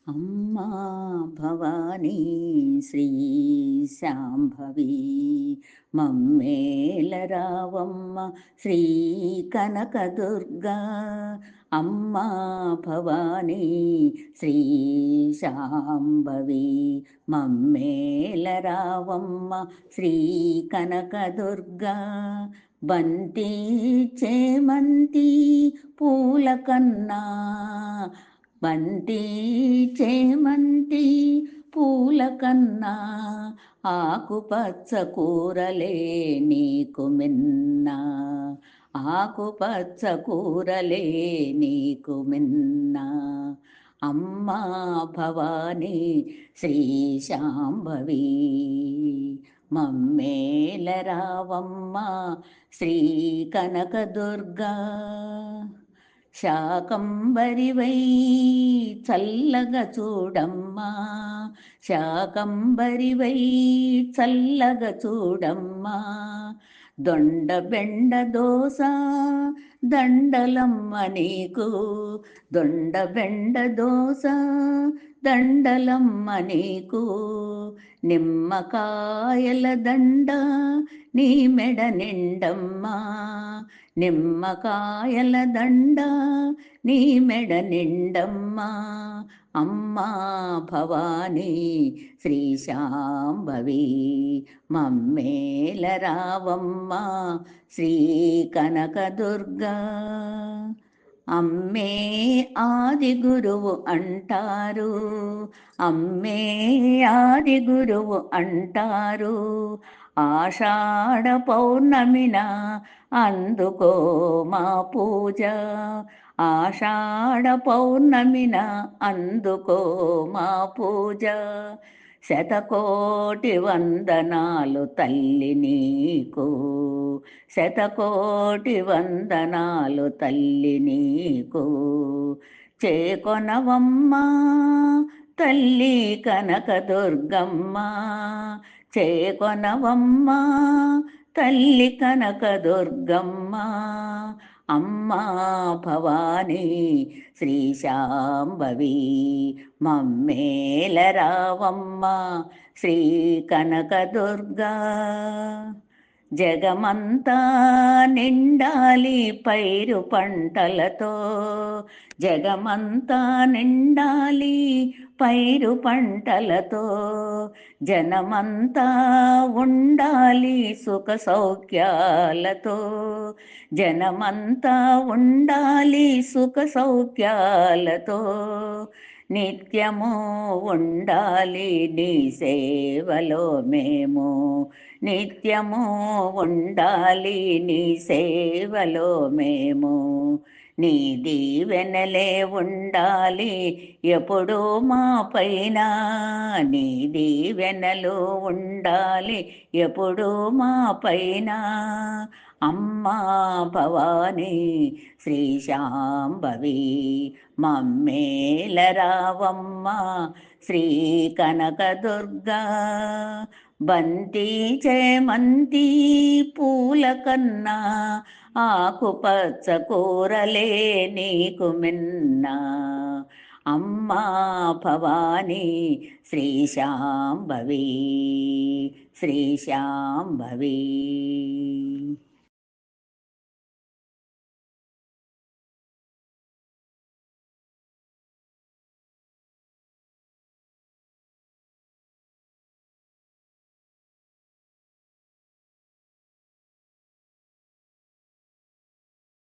అమ్మా భవానీ శ్రీ శాంభవి మమ్మేల రావమ్మ శ్రీ కనకదుర్గా. అమ్మా భవానీ శ్రీ శాంభవి మమ్మేల రావమ్మ శ్రీ కనకదుర్గా. బంతి చేమంతి పూల కన్నా, బంతి చేమంతి పూల కన్నా, ఆకుపచ్చ కూరలే నీకు మిన్నా, ఆకుపచ్చ కూరలే నీకు మిన్నా. అమ్మా భవానీ శ్రీ శాంభవి మమ్మేల రావమ్మ శ్రీ కనకదుర్గా. శాకంబరివై చల్లగా చూడమ్మా, శాకంబరివై చల్లగా చూడమ్మా. దొండ బెండ దోస దండలమ్మ నీకు, దొండ బెండ దోస దండలమ్మ నీకు. నిమ్మకాయల దండ నీ మెడ నిండమ్మా, నిమ్మకాయల దండ నీ మెడ నిండమ్మా. అమ్మా భవానీ శ్రీ శాంభవి మమ్మేల రావమ్మ శ్రీ కనకదుర్గా. అమ్మే ఆది గురువు అంటారు, అమ్మే ఆది గురువు అంటారు. ఆషాఢ పౌర్ణమిన అందుకో మా పూజ, ఆషాఢ పౌర్ణమిన అందుకో మా పూజ. శతకోటి వందనాలు తల్లి నీకు, శతకోటి వందనాలు తల్లి నీకు. చేకొనవమ్మ తల్లి కనకదుర్గమ్మ, చేకొనవమ్మ తల్లి కనకదుర్గమ్మ. అమ్మా భవానీ శ్రీ శాంభవి మమ్మేల రావమ్మ శ్రీ కనకదుర్గా. జగమంతా నిండాలి పైరు పంటలతో, జగమంతా నిండాలి పైరు పంటలతో. జనమంతా ఉండాలి సుఖ సౌఖ్యాలతో, జనమంతా ఉండాలి సుఖ సౌఖ్యాలతో. నిత్యము ఉండాలి నీ సేవలో మేము, నిత్యము ఉండాలి నీ సేవలో మేము. నీ దీవెనలే ఉండాలి ఎప్పుడూ మా పైన, నీ దీవెనలు ఉండాలి ఎప్పుడూ మా పైన. అమ్మా భవానీ శ్రీ శాంభవి మమ్మేల రావమ్మ శ్రీ కనకదుర్గా. బంతి చేమంతి పూల కన్నా, ఆకుపచ్చ కూరలే నీకు మిన్నా. అమ్మా భవానీ శ్రీ శాంభవి, శ్రీ శాంభవి.